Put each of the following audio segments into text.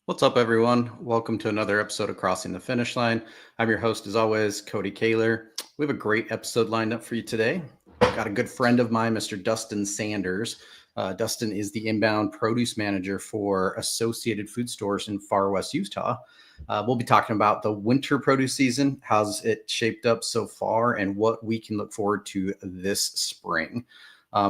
What's up, everyone? Welcome to another episode of Crossing the Finish Line. I'm your host, as always, Cody Kaler. We have a great episode lined up for you today. I've got a good friend of mine, Mr. Dustin Sanders. Dustin is the inbound produce manager for Associated Food Stores in Far West Utah. We'll be talking about the winter produce season, how's it shaped up so far, and what we can look forward to this spring.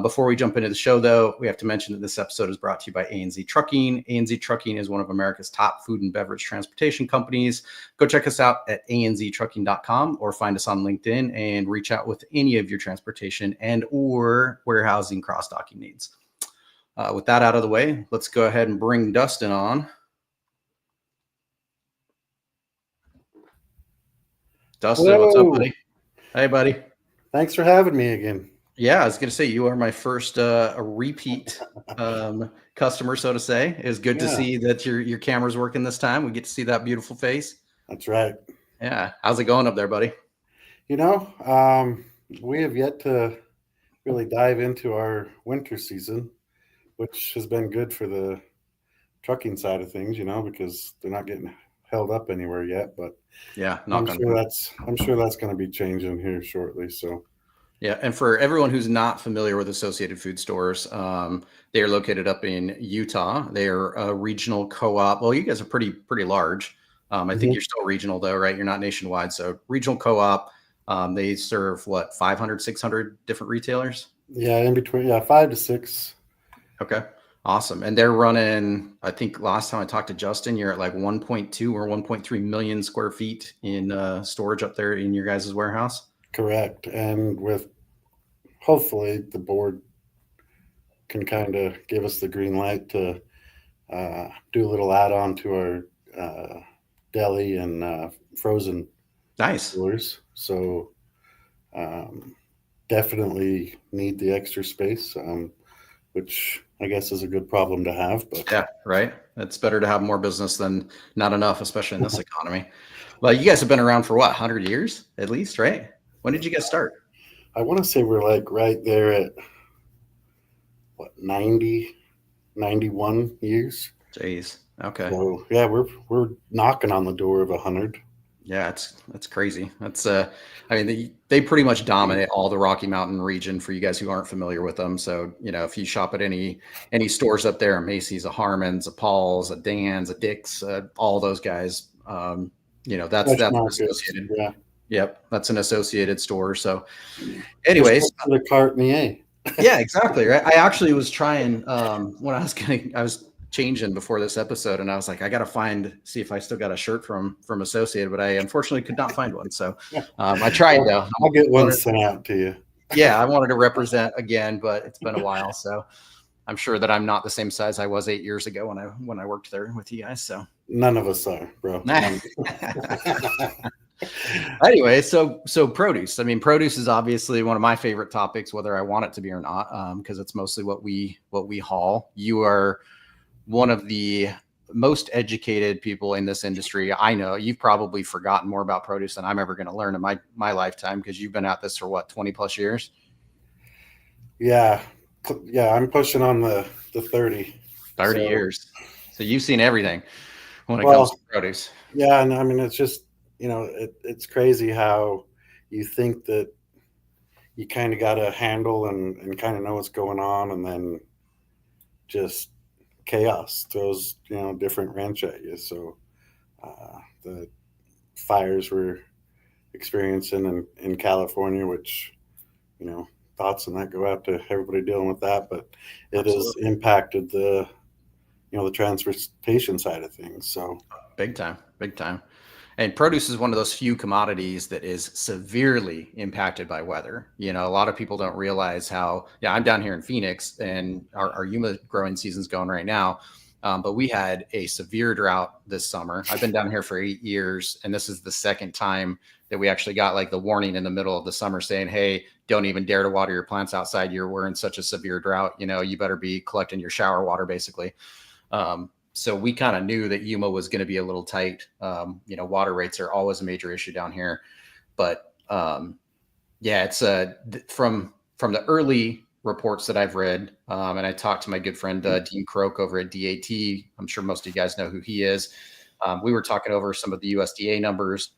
Before we jump into the show, though, we have to mention that this episode is brought to you by A&Z Trucking. A&Z Trucking is one of America's top food and beverage transportation companies. Go check us out at anztrucking.com or find us on LinkedIn and reach out with any of your transportation and or warehousing cross-docking needs. With that out of the way, let's go ahead and bring Dustin on. Dustin, Hello. What's up, buddy? Hey, buddy. Thanks for having me again. Yeah, I was going to say, you are my first repeat customer, so to say. It's good to see that your camera's working this time. We get to see that beautiful face. That's right. Yeah. How's it going up there, buddy? We have yet to really dive into our winter season, which has been good for the trucking side of things, because they're not getting held up anywhere yet. But yeah, I'm sure that's going to be changing here shortly. So. Yeah, and for everyone who's not familiar with Associated Food Stores, they are located up in Utah. They are a regional co-op. Well, you guys are pretty large. I think you're still regional, though, right? You're not nationwide. So regional co-op, they serve, 500, 600 different retailers? Yeah, in between, 5 to 6. Okay, awesome. And they're running, I think last time I talked to Justin, you're at like 1.2 or 1.3 million square feet in storage up there in your guys' warehouse? Correct. And with hopefully the board can kind of give us the green light to do a little add-on to our deli and frozen stores. So definitely need the extra space, which I guess is a good problem to have. But yeah, right. It's better to have more business than not enough, especially in this economy. Well, you guys have been around for 100 years at least, right? When did you guys start? I want to say we're like right there at 90, 91 years. Jeez. Okay. So yeah, we're knocking on the door of 100. Yeah, that's crazy. That's they pretty much dominate all the Rocky Mountain region for you guys who aren't familiar with them. So, if you shop at any stores up there, a Macy's, a Harmon's, a Paul's, a Dan's, a Dick's, all those guys, that's Associated. Yeah. Yep, that's an Associated store. So, anyways, the cart in the A. Yeah, exactly. Right. I actually was trying when I was changing before this episode, and I was like, I got to see if I still got a shirt from Associated, but I unfortunately could not find one. So I tried though. I'll get one sent out to you. Yeah, I wanted to represent again, but it's been a while, so I'm sure that I'm not the same size I was 8 years ago when I worked there with you guys. So none of us are, bro. Anyway, so produce. I mean, produce is obviously one of my favorite topics, whether I want it to be or not, because it's mostly what we haul. You are one of the most educated people in this industry. I know you've probably forgotten more about produce than I'm ever going to learn in my lifetime, because you've been at this for 20 plus years. Yeah, I'm pushing on the 30 years. So you've seen everything when it comes to produce. Yeah, and I mean, it's just, it's crazy how you think that you kind of got a handle and kind of know what's going on, and then just chaos throws, different wrench at you. So the fires we're experiencing in California, which, thoughts on that go out to everybody dealing with that, but it has impacted the transportation side of things. So big time. And produce is one of those few commodities that is severely impacted by weather. A lot of people don't realize how, I'm down here in Phoenix, and our Yuma growing season's going right now. But we had a severe drought this summer. I've been down here for 8 years, and this is the second time that we actually got like the warning in the middle of the summer saying, hey, don't even dare to water your plants outside. We're in such a severe drought. You better be collecting your shower water, basically. So we kind of knew that Yuma was going to be a little tight. Water rates are always a major issue down here. But it's from the early reports that I've read, and I talked to my good friend Dean Croak over at DAT. I'm sure most of you guys know who he is. We were talking over some of the USDA numbers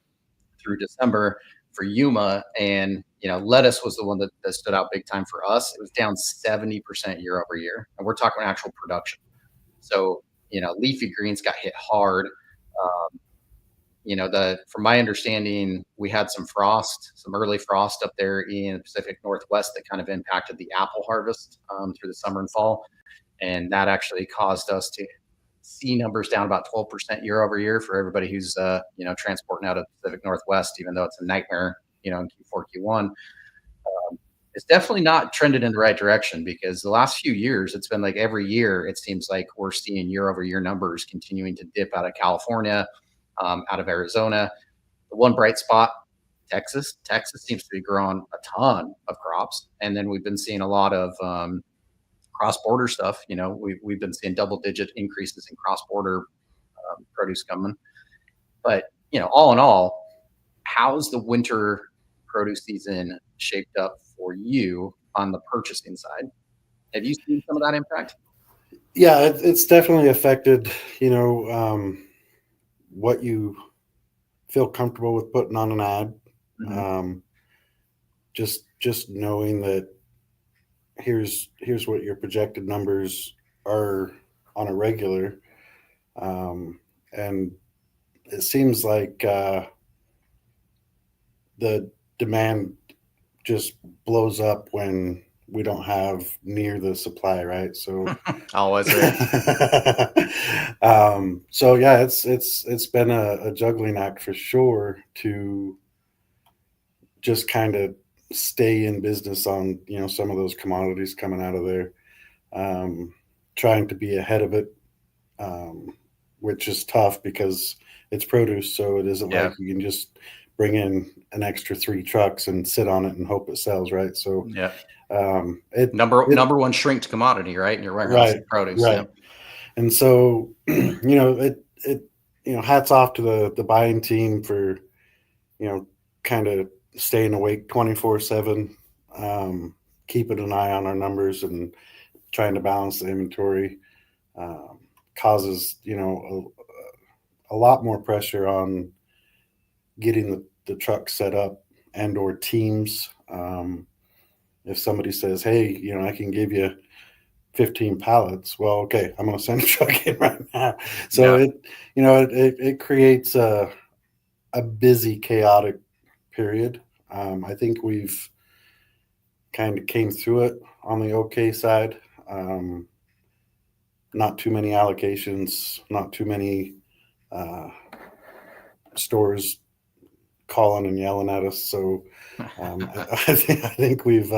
through December for Yuma, and lettuce was the one that stood out big time for us. It was down 70% year over year, and we're talking actual production. So leafy greens got hit hard. From my understanding, we had some early frost up there in the Pacific Northwest that kind of impacted the apple harvest through the summer and fall. And that actually caused us to see numbers down about 12% year over year for everybody who's, transporting out of the Pacific Northwest, even though it's a nightmare, in Q4, Q1. It's definitely not trended in the right direction, because the last few years, it's been like every year, it seems like we're seeing year over year numbers continuing to dip out of California, out of Arizona. The one bright spot, Texas. Texas seems to be growing a ton of crops. And then we've been seeing a lot of cross-border stuff. We've been seeing double-digit increases in cross-border produce coming. But, all in all, how's the winter produce season shaped up for you on the purchasing side? Have you seen some of that impact? Yeah, it's definitely affected, what you feel comfortable with putting on an ad. Mm-hmm. Just knowing that here's what your projected numbers are on a regular. And it seems like the demand just blows up when we don't have near the supply, right? So Always, right? So yeah, it's been a juggling act for sure to just kind of stay in business on some of those commodities coming out of there, trying to be ahead of it, which is tough because it's produce, so it isn't like you can just bring in an extra 3 trucks and sit on it and hope it sells, right? So number one shrinked commodity, right, in your warehouse, right, produce, right. And so hats off to the buying team for kind of staying awake 24/7, keeping an eye on our numbers and trying to balance the inventory. Causes a lot more pressure on getting the truck set up and or teams. If somebody says, hey, I can give you 15 pallets, well, okay, I'm going to send a truck in right now. So it creates a busy, chaotic period. I think we've kind of came through it on the okay side. Not too many allocations, not too many stores calling and yelling at us. So I think we've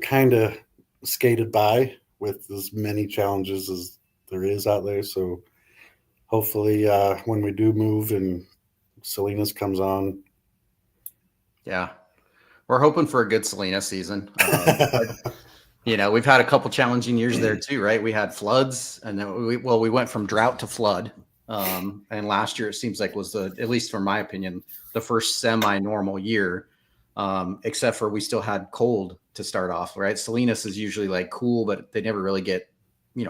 kind of skated by with as many challenges as there is out there. So hopefully when we do move and Salinas comes on. Yeah. We're hoping for a good Salinas season. We've had a couple challenging years there too, right? We had floods, and then we went from drought to flood. And last year, it seems like was at least from my opinion, the first semi-normal year, except for we still had cold to start off, right? Salinas is usually like cool, but they never really get,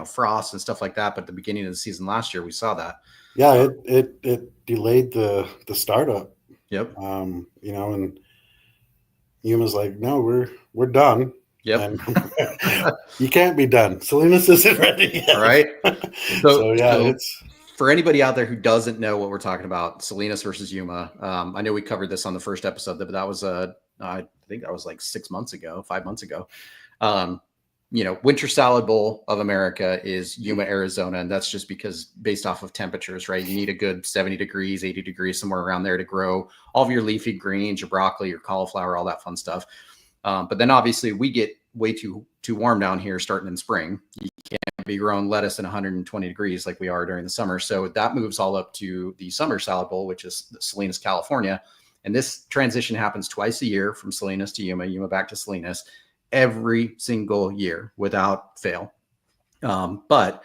frost and stuff like that. But at the beginning of the season last year, we saw that. Yeah, it delayed the startup. Yep. And Yuma's like, no, we're done. Yep. And you can't be done. Salinas isn't ready yet. Right. So it's for anybody out there who doesn't know what we're talking about, Salinas versus Yuma. I know we covered this on the first episode, but that was I think that was like 5 months ago. Winter salad bowl of America is Yuma, Arizona. And that's just because based off of temperatures, right? You need a good 70 degrees, 80 degrees, somewhere around there to grow all of your leafy greens, your broccoli, your cauliflower, all that fun stuff. But then obviously we get way too warm down here starting in spring. You can't be growing lettuce in 120 degrees like we are during the summer. So that moves all up to the summer salad bowl, which is Salinas, California. And this transition happens twice a year from Salinas to Yuma, Yuma back to Salinas, every single year without fail. But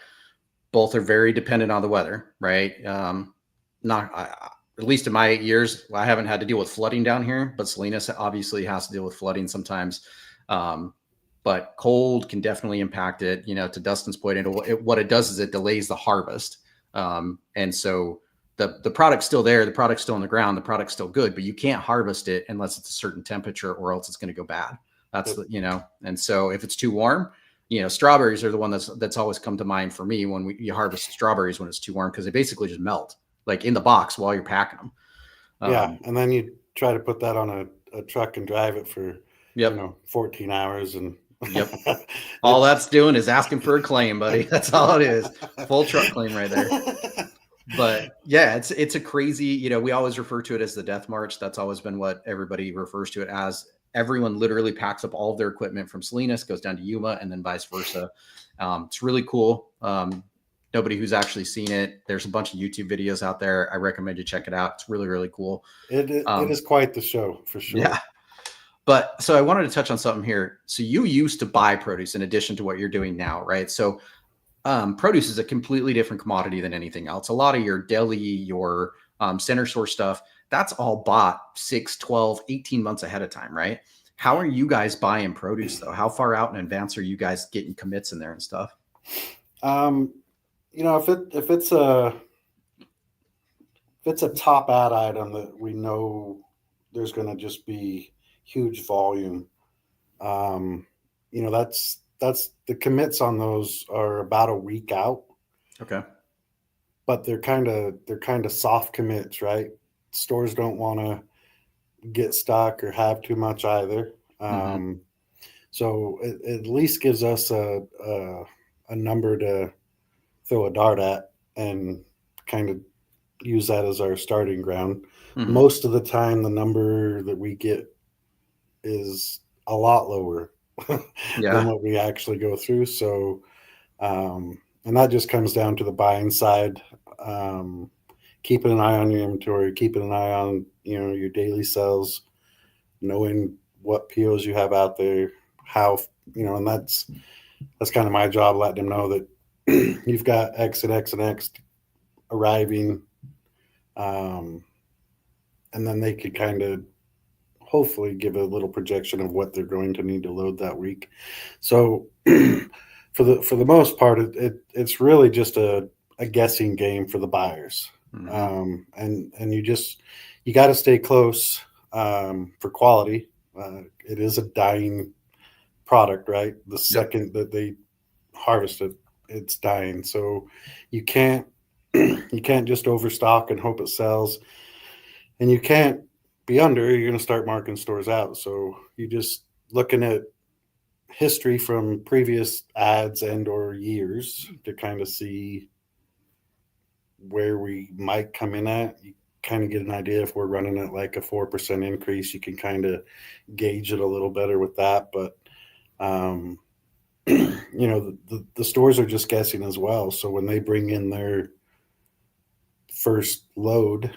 both are very dependent on the weather, right? At least in my 8 years, I haven't had to deal with flooding down here, but Salinas obviously has to deal with flooding sometimes. But but cold can definitely impact it. To Dustin's point, what it does is it delays the harvest. And so the product's still there, the product's still on the ground, the product's still good, but you can't harvest it unless it's a certain temperature, or else it's going to go bad. That's and so if it's too warm, strawberries are the one that's always come to mind for me when you harvest strawberries when it's too warm, because they basically just melt like in the box while you're packing them. And then you try to put that on a truck and drive it for 14 hours, and all that's doing is asking for a claim, buddy. That's all it is. Full truck claim right there. But yeah, it's a crazy, we always refer to it as the death march. That's always been what everybody refers to it as. Everyone literally packs up all of their equipment from Salinas, goes down to Yuma, and then vice versa. It's really cool. Nobody who's actually seen it, there's a bunch of YouTube videos out there. I recommend you check it out. It's really, really cool. It is quite the show, for sure. Yeah. But so I wanted to touch on something here. So you used to buy produce in addition to what you're doing now, right? So produce is a completely different commodity than anything else. A lot of your deli, your center store stuff, that's all bought 6, 12, 18 months ahead of time, right? How are you guys buying produce though? How far out in advance are you guys getting commits in there and stuff? If it's a top ad item that we know there's going to just be huge volume, that's the commits on those are about a week out. Okay. But they're kind of soft commits, right? Stores don't want to get stuck or have too much either. So it at least gives us a number to throw a dart at and kind of use that as our starting ground. Most of the time, the number that we get is a lot lower than what we actually go through. So, and that just comes down to the buying side, keeping an eye on your inventory, keeping an eye on, your daily sales, knowing what POs you have out there, how, and that's kind of my job, letting them know that you've got X and X and X arriving. And then they could kind of hopefully give a little projection of what they're going to need to load that week. So for the most part, it's really just a guessing game for the buyers. And you got to stay close for quality. It is a dying product, right? The second that they harvest it, it's dying. So you can't just overstock and hope it sells, and you can't be under. You're going to start marking stores out. So you just looking at history from previous ads and or years to kind of see where we might come in at. You kind of get an idea if we're running at like a 4% increase. You can kind of gauge it a little better with that. But the stores are just guessing as well. So when they bring in their first load,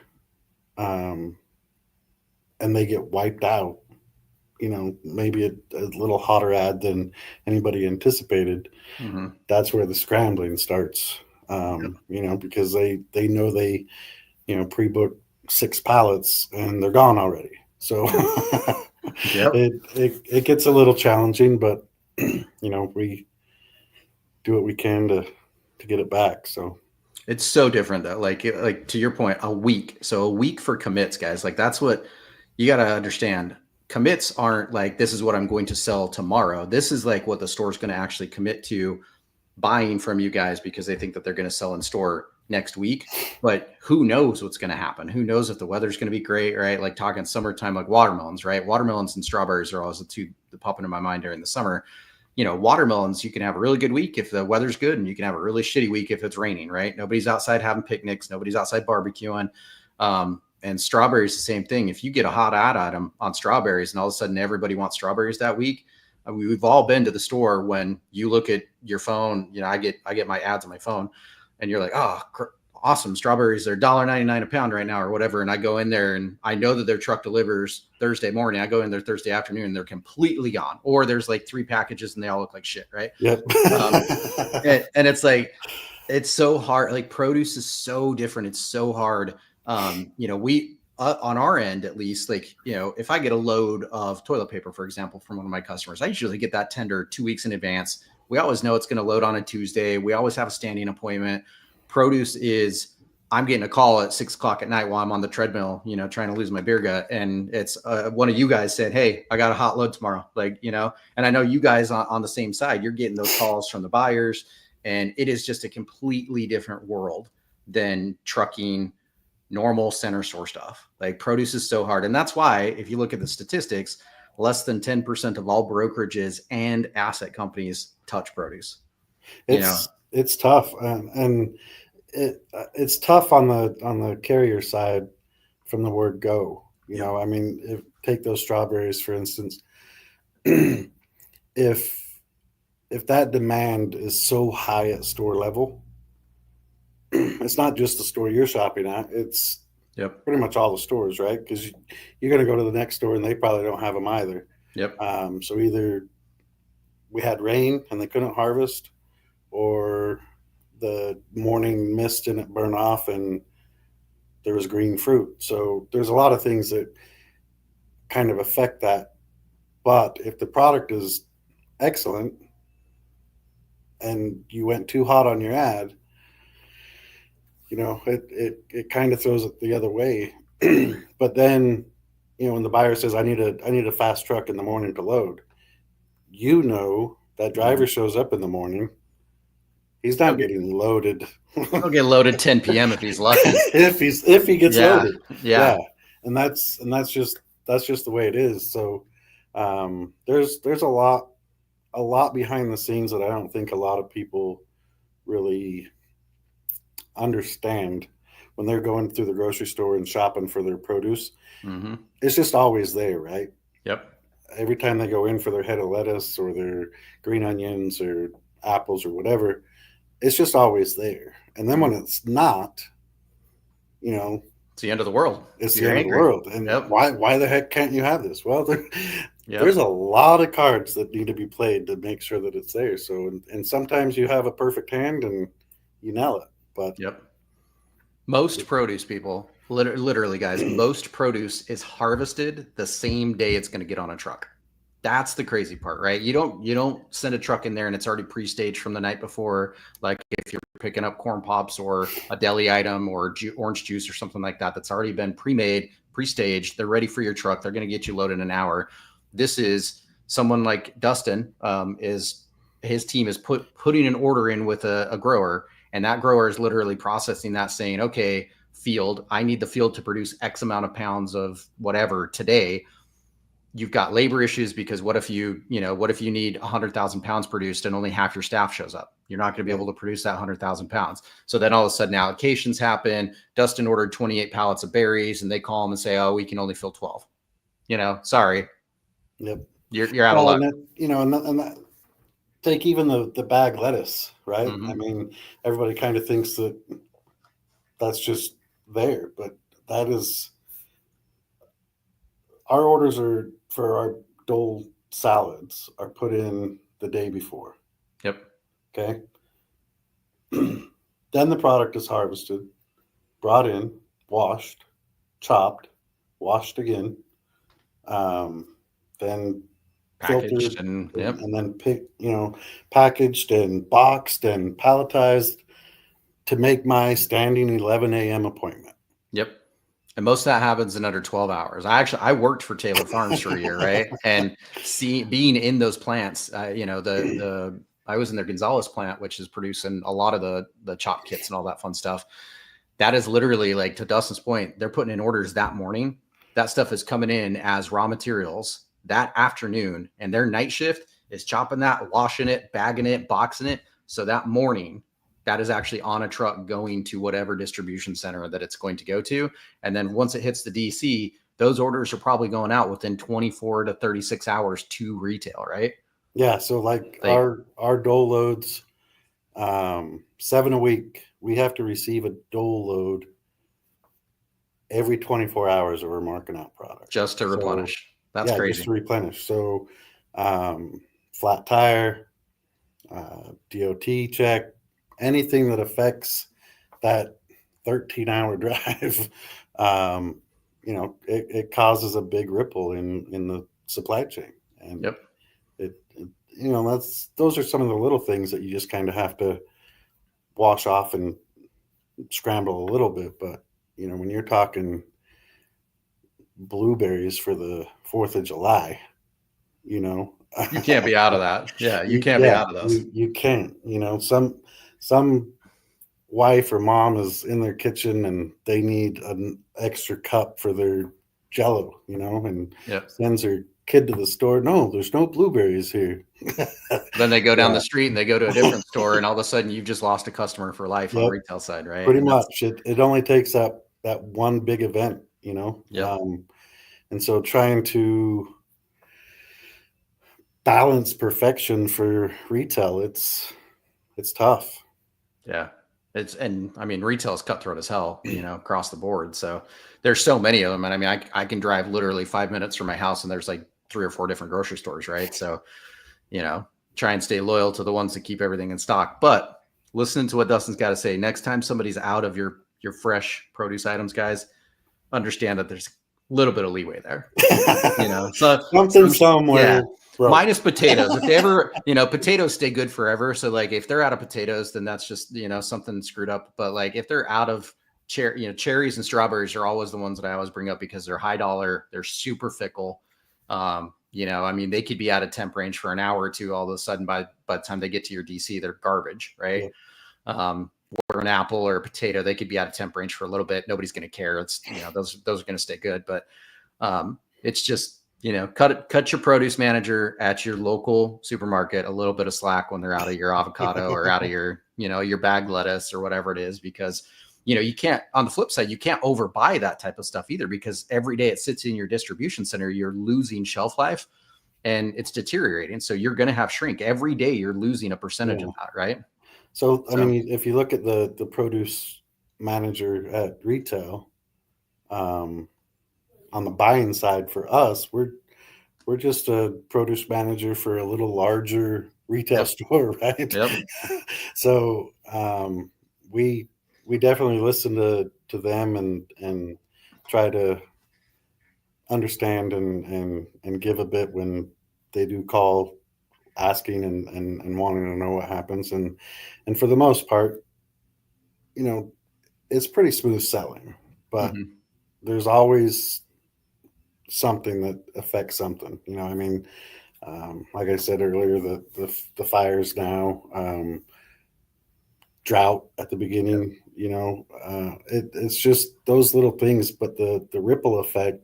and they get wiped out, maybe a little hotter ad than anybody anticipated, that's where the scrambling starts. Because they know they, pre-book 6 pallets and they're gone already. So it gets a little challenging, but we do what we can to get it back. So it's so different though. Like to your point, a week. So a week for commits, guys. Like that's what you got to understand. Commits aren't like, this is what I'm going to sell tomorrow. This is like what the store's going to actually commit to buying from you guys, because they think that they're going to sell in store next week. But who knows what's going to happen? Who knows if the weather's going to be great, right? Like talking summertime, like watermelons, right? Watermelons and strawberries are always the two that pop into my mind during the summer. Watermelons, you can have a really good week if the weather's good, and you can have a really shitty week if it's raining, right? Nobody's outside having picnics. Nobody's outside barbecuing. And strawberries, the same thing. If you get a hot ad item on strawberries and all of a sudden everybody wants strawberries that week, we've all been to the store when you look at your phone. I get my ads on my phone, and you're like, oh, awesome. Strawberries are $1.99 a pound right now or whatever. And I go in there and I know that their truck delivers Thursday morning. I go in there Thursday afternoon and they're completely gone. Or there's like 3 packages and they all look like shit, right? Yep. And it's like, it's so hard. Like produce is so different. It's so hard. A on our end, at least, like, if I get a load of toilet paper, for example, from one of my customers, I usually get that tender 2 weeks in advance. We always know it's going to load on a Tuesday. We always have a standing appointment. Produce is, I'm getting a call at 6 o'clock at night while I'm on the treadmill, trying to lose my beer gut. And it's one of you guys said, hey, I got a hot load tomorrow. Like, and I know you guys on the same side, you're getting those calls from the buyers, and it is just a completely different world than trucking normal center store stuff. Like, produce is so hard. And that's why, if you look at the statistics, less than 10% of all brokerages and asset companies touch produce. It's tough. And it's tough on the carrier side from the word go. I mean, take those strawberries, for instance. if that demand is so high at store level, it's not just the store you're shopping at. It's pretty much all the stores, right? Because you're going to go to the next store and they probably don't have them either. So either we had rain and they couldn't harvest, or the morning mist and it burned off and there was green fruit. So there's a lot of things that kind of affect that. But if the product is excellent and you went too hot on your ad, it kind of throws it the other way. But then, when the buyer says, I need a fast truck in the morning to load, that driver shows up in the morning, he's not getting loaded. He'll get loaded 10 p.m. if he's lucky. if he gets loaded. Yeah. And that's just the way it is. So there's a lot behind the scenes that I don't think a lot of people really understand when they're going through the grocery store and shopping for their produce. Mm-hmm. It's just always there, right? Yep. Every time they go in for their head of lettuce or their green onions or apples or whatever, it's just always there. And then when it's not, it's the end of the world. It's the end of the world. And why the heck can't you have this? Well, there's a lot of cards that need to be played to make sure that it's there. So, and sometimes you have a perfect hand and you nail it. But most produce people, literally, guys, most produce is harvested the same day it's going to get on a truck. That's the crazy part, right? You don't send a truck in there and it's already pre-staged from the night before. Like, if you're picking up corn pops or a deli item or orange juice or something like that, that's already been pre-made, pre-staged. They're ready for your truck. They're going to get you loaded in an hour. This is someone like Dustin. His team is putting an order in with a grower, and that grower is literally processing that, saying, okay, field, I need the field to produce X amount of pounds of whatever today. You've got labor issues because what if you need 100,000 pounds produced and only half your staff shows up? You're not going to be able to produce that 100,000 pounds. So then all of a sudden allocations happen. Dustin ordered 28 pallets of berries and they call him and say, oh, we can only fill 12. Sorry. Yep. You're out of luck. And that, take even the bag lettuce, right? Mm-hmm. I mean, everybody kind of thinks that that's just there, but that is, our orders are for our Dole salads are put in the day before. Yep. Okay. Then the product is harvested, brought in, washed, chopped, washed again, then packaged filtered, and then packaged and boxed and palletized to make my standing 11 a.m. appointment. Yep. And most of that happens in under 12 hours. I worked for Taylor Farms for a year, right? And being in those plants, I was in their Gonzales plant, which is producing a lot of the chop kits and all that fun stuff. That is literally, like, to Dustin's point, they're putting in orders that morning. That stuff is coming in as raw materials that afternoon, and their night shift is chopping that, washing it, bagging it, boxing it. So that morning, that is actually on a truck going to whatever distribution center that it's going to go to. And then once it hits the DC, those orders are probably going out within 24 to 36 hours to retail, right? Yeah. So like our Dole loads, 7 a week, we have to receive a Dole load every 24 hours of our marking out product. Just to replenish. That's crazy. Just to replenish. So flat tire, DOT check, anything that affects that 13-hour drive, it causes a big ripple in the supply chain. And Yep. those are some of the little things that you just kind of have to wash off and scramble a little bit. But when you're talking blueberries for the 4th of July, You can't be out of that. Yeah, you can't be out of those. you can't. Some wife or mom is in their kitchen and they need an extra cup for their Jello, and Yep. sends her kid to the store. No, there's no blueberries here. Then they go down the street and they go to a different store, and all of a sudden you've just lost a customer for life on the retail side, right? Pretty much. It only takes up that one big event, Yep. And so trying to balance perfection for retail, it's tough. Yeah. Retail is cutthroat as hell, across the board. So there's so many of them. And I can drive literally 5 minutes from my house and there's like 3 or 4 different grocery stores, right? So, try and stay loyal to the ones that keep everything in stock. But listen to what Dustin's got to say. Next time somebody's out of your fresh produce items, guys, understand that there's a little bit of leeway there. So something somewhere. Yeah. Minus potatoes. If they ever, potatoes stay good forever. So like if they're out of potatoes, then that's just, something screwed up. But like if they're out of cherries and strawberries are always the ones that I always bring up because they're high dollar. They're super fickle. They could be out of temp range for an hour or two. All of a sudden by the time they get to your DC, they're garbage. Right. Yeah. Or an apple or a potato, they could be out of temp range for a little bit. Nobody's going to care. It's, those are going to stay good. But it's just, cut your produce manager at your local supermarket a little bit of slack when they're out of your avocado or out of your, your bag lettuce or whatever it is, because, you can't, on the flip side, you can't overbuy that type of stuff either, because every day it sits in your distribution center, you're losing shelf life and it's deteriorating. So you're going to have shrink every day. You're losing a percentage of that. Right. So, if you look at the produce manager at retail, on the buying side for us, we're just a produce manager for a little larger retail store, right? Yep. So we definitely listen to them and try to understand and give a bit when they do call asking and wanting to know what happens. And for the most part, it's pretty smooth selling, but there's always something that affects something. Like I said earlier, the fires now, drought at the beginning, it's just those little things, but the ripple effect,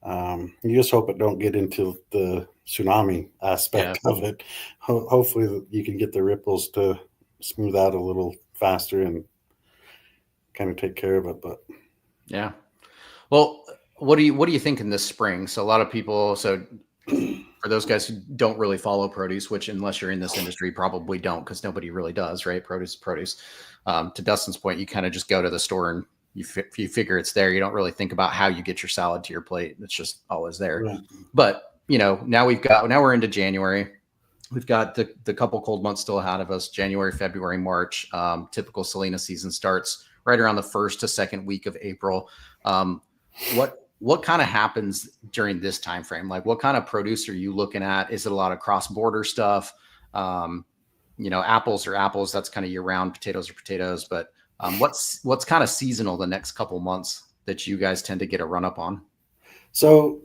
you just hope it don't get into the tsunami aspect of it. Hopefully you can get the ripples to smooth out a little faster and kind of take care of it. But yeah. Well, what do you think in this spring? So a lot of people, for those guys who don't really follow produce, which unless you're in this industry, probably don't, because nobody really does, right? Produce. To Dustin's point, you kind of just go to the store and you figure it's there. You don't really think about how you get your salad to your plate. It's just always there. Right. But now we're into January. We've got the couple cold months still ahead of us. January, February, March. Typical Selena season starts right around the 1st to 2nd week of April. What kind of happens during this time frame? Like, what kind of produce are you looking at? Is it a lot of cross-border stuff? Apples are apples. That's kind of year-round. Potatoes are potatoes. But what's kind of seasonal the next couple months that you guys tend to get a run-up on? So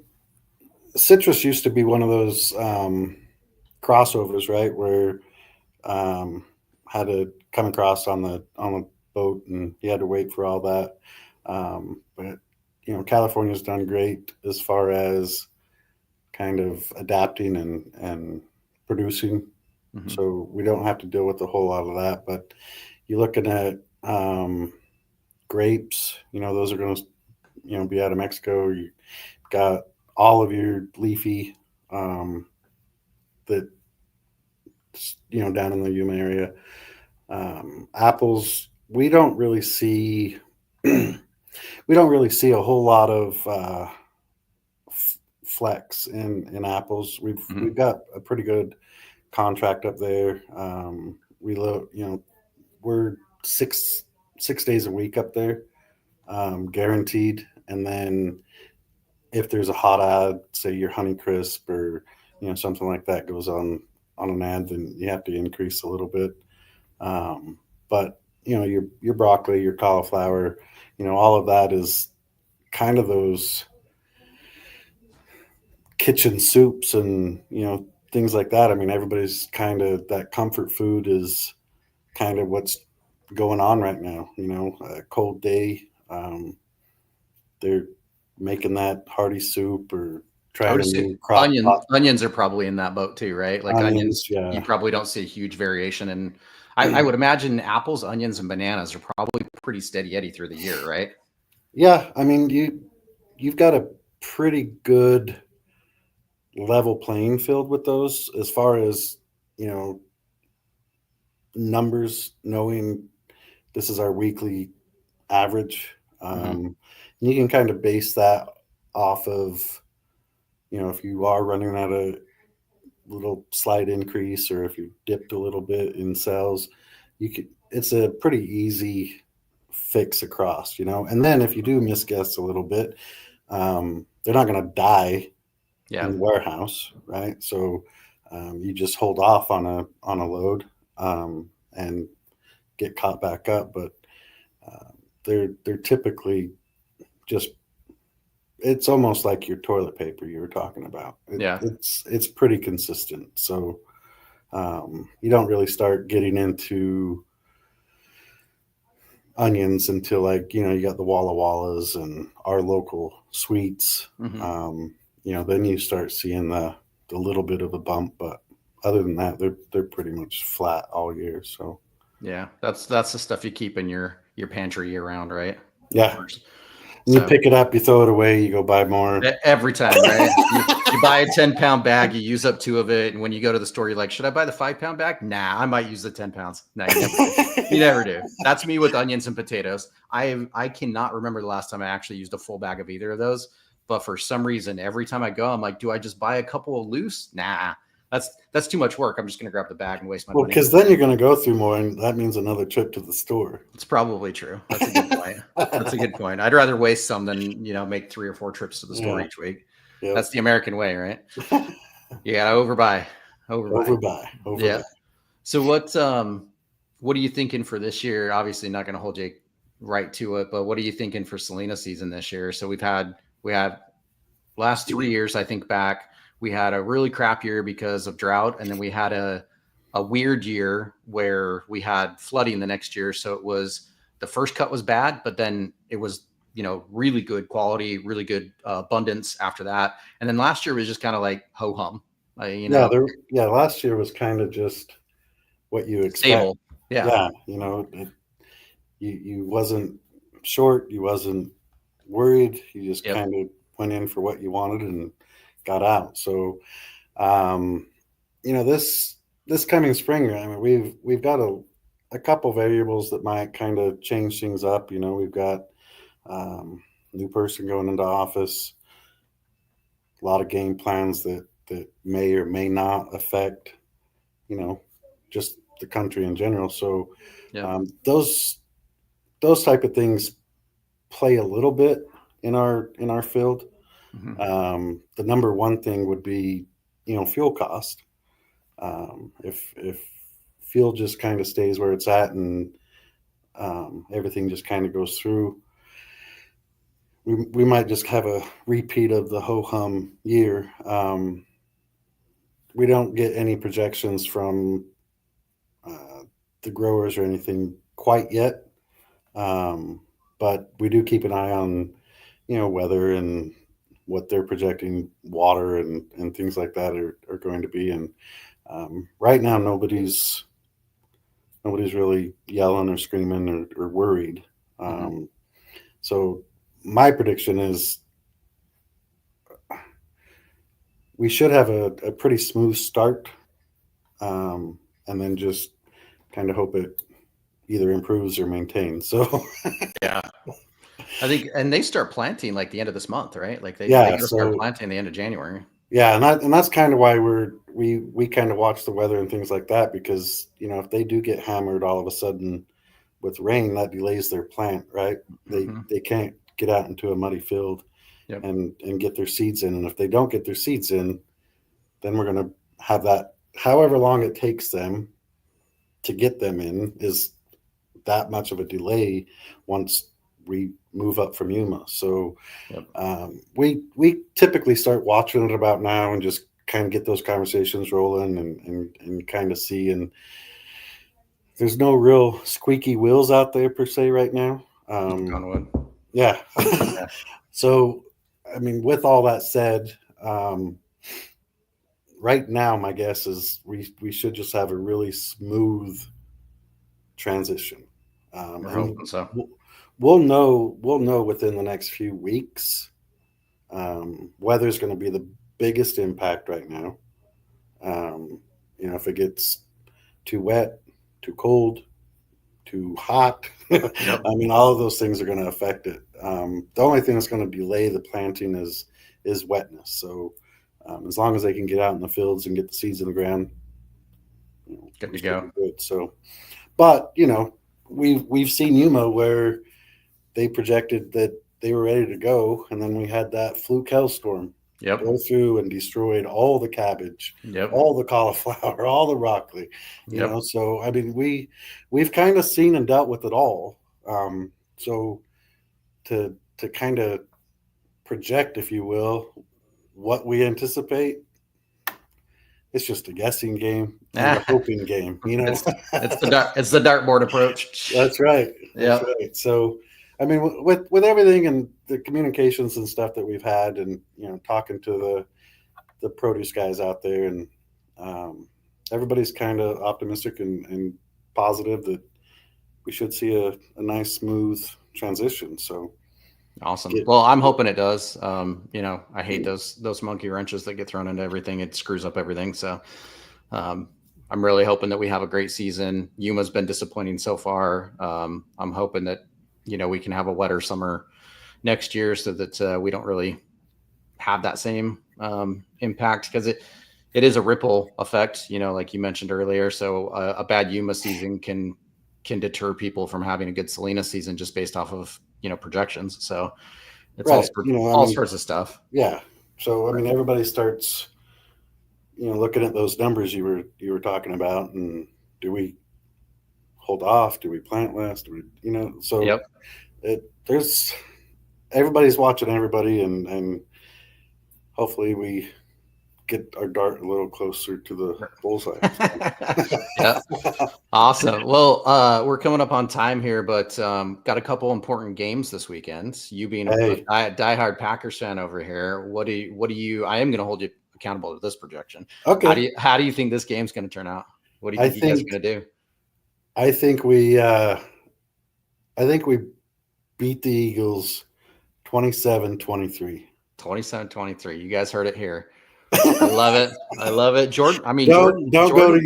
citrus used to be one of those crossovers, right, where had to come across on the boat and you had to wait for all that. But California's done great as far as kind of adapting and producing. Mm-hmm. So we don't have to deal with a whole lot of that. But you're looking at grapes, those are going to, be out of Mexico. You got all of your leafy that, down in the Yuma area. Apples, we don't really see a whole lot of flex in apples. We've got a pretty good contract up there. We're six days a week up there, guaranteed. and then if there's a hot ad, say your Honeycrisp or something like that goes on an ad, then you have to increase a little bit. But your broccoli, your cauliflower, all of that is kind of those kitchen soups and things like that. I mean, everybody's kind of that comfort food is kind of what's going on right now. A cold day, they're making that hearty soup or I would trying a assume new crock pot. onions are probably in that boat too, right? Like Onions, onions, you yeah. probably don't see a huge variation. And I would imagine apples, onions, and bananas are probably pretty steady Eddie through the year, right? Yeah, I mean, you've got a pretty good level playing field with those as far as you know numbers, knowing this is our weekly average. You can kind of base that off of if you are running at a little slight increase or if you dipped a little bit in sales, it's a pretty easy fix across. And then if you do misguess a little bit, they're not going to die in the warehouse, right? So you just hold off on a load and get caught back up. But they're typically just, it's almost like your toilet paper you were talking about. It's pretty consistent. So you don't really start getting into onions until you got the Walla Wallas and our local sweets. Then you start seeing the little bit of a bump, but other than that, they're pretty much flat all year. So yeah, that's the stuff you keep in your pantry year round, right? Yeah. And you pick it up, you throw it away, you go buy more. Every time, right? you buy a 10-pound bag, you use up 2 of it, and when you go to the store, you're like, should I buy the 5-pound bag? Nah, I might use the 10 pounds. No, you never do. You never do. That's me with onions and potatoes. I cannot remember the last time I actually used a full bag of either of those, but for some reason, every time I go, I'm like, do I just buy a couple of loose? Nah. That's too much work. I'm just going to grab the bag and waste my money. Well, because then you're going to go through more, and that means another trip to the store. It's probably true. That's a good point. That's a good point. I'd rather waste some than make 3 or 4 trips to the store each week. Yep. That's the American way, right? You got to overbuy. Yeah. So what are you thinking for this year? Obviously, not going to hold you right to it, but what are you thinking for Salina season this year? So we had last 3 years, I think back. We had a really crap year because of drought, and then we had a weird year where we had flooding the next year. So it was the first cut was bad, but then it was really good quality, really good abundance after that. And then last year was just kind of like ho hum. Last year was kind of just what you expect. Stable. Yeah. You wasn't short, you wasn't worried. You just kind of went in for what you wanted and got out. So, this coming spring, I mean, we've got a couple variables that might kind of change things up. We've got new person going into office, a lot of game plans that may or may not affect, just the country in general. So, those type of things play a little bit in our field. The number one thing would be, fuel cost. If fuel just kind of stays where it's at and everything just kind of goes through, we might just have a repeat of the ho-hum year. We don't get any projections from the growers or anything quite yet, but we do keep an eye on, weather and what they're projecting water and things like that are going to be. And right now, nobody's really yelling or screaming or worried. So my prediction is we should have a pretty smooth start, and then just kind of hope it either improves or maintains. So yeah. I think, and they start planting like the end of this month, right? Like they start planting the end of January. Yeah, and that's kind of why we kind of watch the weather and things like that, because if they do get hammered all of a sudden with rain, that delays their plant, right? They can't get out into a muddy field and get their seeds in. And if they don't get their seeds in, then we're going to have that, however long it takes them to get them in is that much of a delay once we move up from Yuma. So we typically start watching it about now and just kind of get those conversations rolling and kind of see. And there's no real squeaky wheels out there per se right now. Yeah. So, I mean, with all that said, right now, my guess is we should just have a really smooth transition. We're hoping so. We'll know within the next few weeks. Weather's going to be the biggest impact right now. If it gets too wet, too cold, too hot, I mean, all of those things are going to affect it. The only thing that's going to delay the planting is wetness. So as long as they can get out in the fields and get the seeds in the ground, good to go. Good. So, but we've seen Yuma where they projected that they were ready to go, and then we had that fluke hailstorm go through and destroyed all the cabbage, all the cauliflower, all the broccoli. You know, so I mean, we've kind of seen and dealt with it all. So to kind of project, if you will, what we anticipate, it's just a guessing game, a hoping game. It's the dartboard approach. That's right. That's right. So, I mean, with everything and the communications and stuff that we've had, and talking to the produce guys out there, and everybody's kind of optimistic and positive that we should see a nice smooth transition. So awesome. Well, I'm hoping it does. I hate those monkey wrenches that get thrown into everything. It screws up everything. So I'm really hoping that we have a great season. Yuma's been disappointing so far. I'm hoping that we can have a wetter summer next year so that we don't really have that same impact, because it is a ripple effect, like you mentioned earlier. So a bad Yuma season can deter people from having a good Salinas season just based off of projections. So it's all sorts of stuff. Yeah. So I mean, everybody starts looking at those numbers you were talking about, and do we hold off? Do we plant less? Do we, so there's everybody's watching everybody, and hopefully we get our dart a little closer to the bullseye. Yeah. Awesome. Well, we're coming up on time here, but got a couple important games this weekend. You being a diehard Packers fan over here, what do you? I am going to hold you accountable to this projection. Okay. How do you think this game's going to turn out? What do you think you guys are going to do? I think we beat the Eagles 27-23. 27-23. You guys heard it here. I love it. Jordan. I mean, don't go to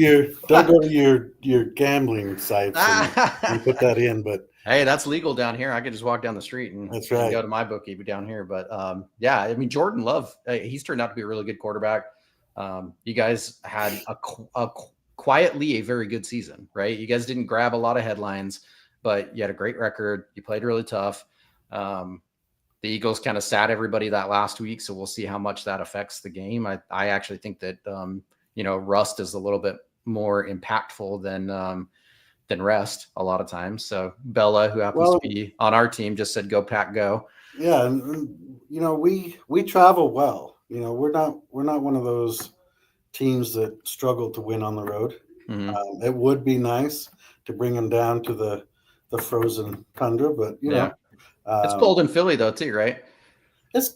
your gambling sites and put that in. But hey, that's legal down here. I could just walk down the street and go to my bookie down here. But I mean, Jordan Love, he's turned out to be a really good quarterback. You guys had quietly a very good season, right? You guys didn't grab a lot of headlines, but you had a great record. You played really tough. The Eagles kind of sat everybody that last week, so we'll see how much that affects the game. I actually think that rust is a little bit more impactful than rest a lot of times. So Bella, who happens to be on our team, just said, "Go Pack, go." Yeah, and we travel well. We're not one of those teams that struggle to win on the road. Mm-hmm. It would be nice to bring them down to the frozen tundra, but it's cold in Philly though too, right? It's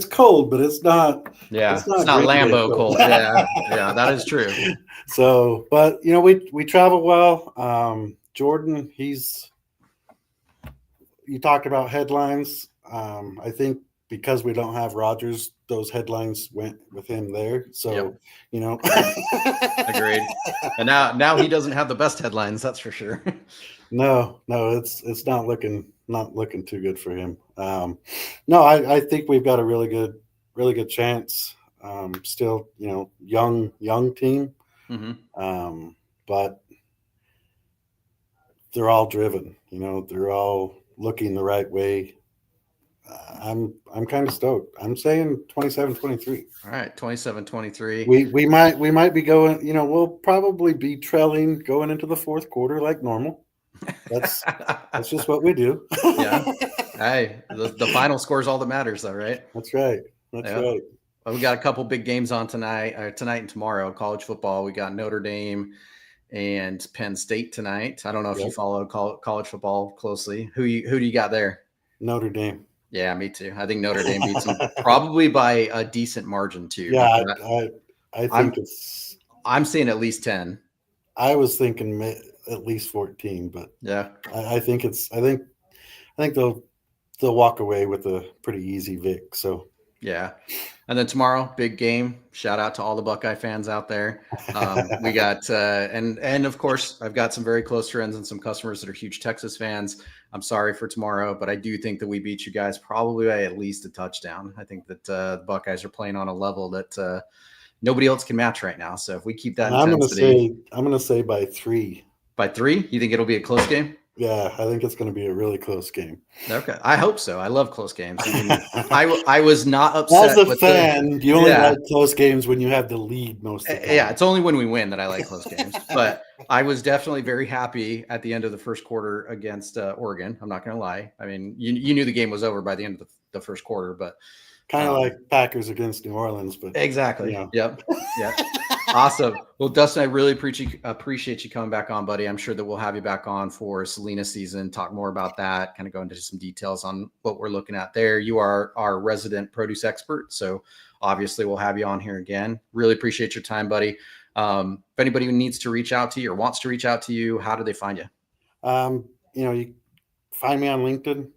cold, but it's not. Yeah, it's not Lambeau cold. Yeah, that is true. So, but we travel well. Jordan, you talked about headlines. I think because we don't have Rodgers, those headlines went with him there. So, agreed. And now he doesn't have the best headlines, that's for sure. No, it's not looking too good for him. No, I think we've got a really good chance. Still, young team, but they're all driven. They're all looking the right way I'm kind of stoked. I'm saying 27-23. All right, 27-23. We might be going. We'll probably be trailing going into the fourth quarter like normal. That's just what we do. Yeah. Hey, the final score is all that matters, though, right? That's right. That's right. Well, we got a couple big games on tonight and tomorrow. College football. We got Notre Dame and Penn State tonight. I don't know if you follow college football closely. Who do you got there? Notre Dame. Yeah, me too. I think Notre Dame beats them probably by a decent margin too. Yeah, I think I'm saying at least 10. I was thinking at least 14, but yeah, I think they'll walk away with a pretty easy vic. So yeah. And then tomorrow, big game. Shout out to all the Buckeye fans out there. We got and of course, I've got some very close friends and some customers that are huge Texas fans. I'm sorry for tomorrow, but I do think that we beat you guys probably by at least a touchdown. I think that the Buckeyes are playing on a level that nobody else can match right now. So if we keep that intensity, I'm going to say by 3. By 3, you think it'll be a close game? Yeah, I think it's going to be a really close game. Okay, I hope so. I love close games. I was not upset. As a fan, you only like close games when you have the lead most of the time. Yeah, it's only when we win that I like close games. But I was definitely very happy at the end of the first quarter against Oregon. I'm not going to lie. I mean, you knew the game was over by the end of the first quarter, but kind of like Packers against New Orleans. But exactly. Yep. Awesome. Well, Dustin, I really appreciate you coming back on, buddy. I'm sure that we'll have you back on for Salina season, talk more about that, kind of go into some details on what we're looking at there. You are our resident produce expert, so obviously we'll have you on here again. Really appreciate your time, buddy. If anybody needs to reach out to you or wants to reach out to you, how do they find you? You find me on LinkedIn,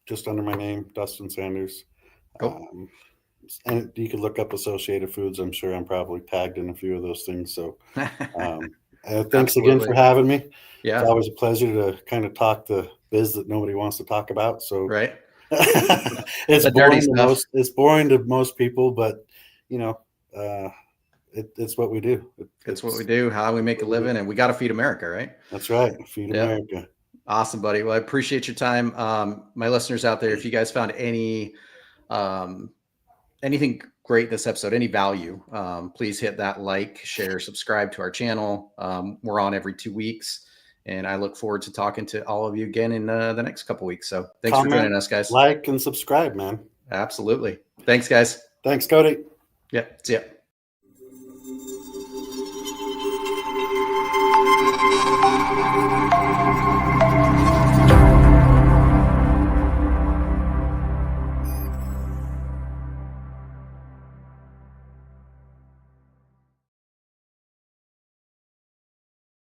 just under my name, Dustin Sanders. Cool. And you could look up Associated Foods. I'm sure I'm probably tagged in a few of those things. So thanks again for having me. Yeah. It's always a pleasure to kind of talk the biz that nobody wants to talk about. So right. It's boring to most people, but it's what we do. It's what we do, how we make a living, and we got to feed America, right? That's right. Feed America. Awesome, buddy. Well, I appreciate your time. My listeners out there, if you guys found anything great this episode, any value, please hit that like, share, subscribe to our channel. We're on every 2 weeks, and I look forward to talking to all of you again in the next couple weeks. So thanks for joining us, guys. Like and subscribe, man. Absolutely. Thanks, guys. Thanks, Cody. Yeah. See ya.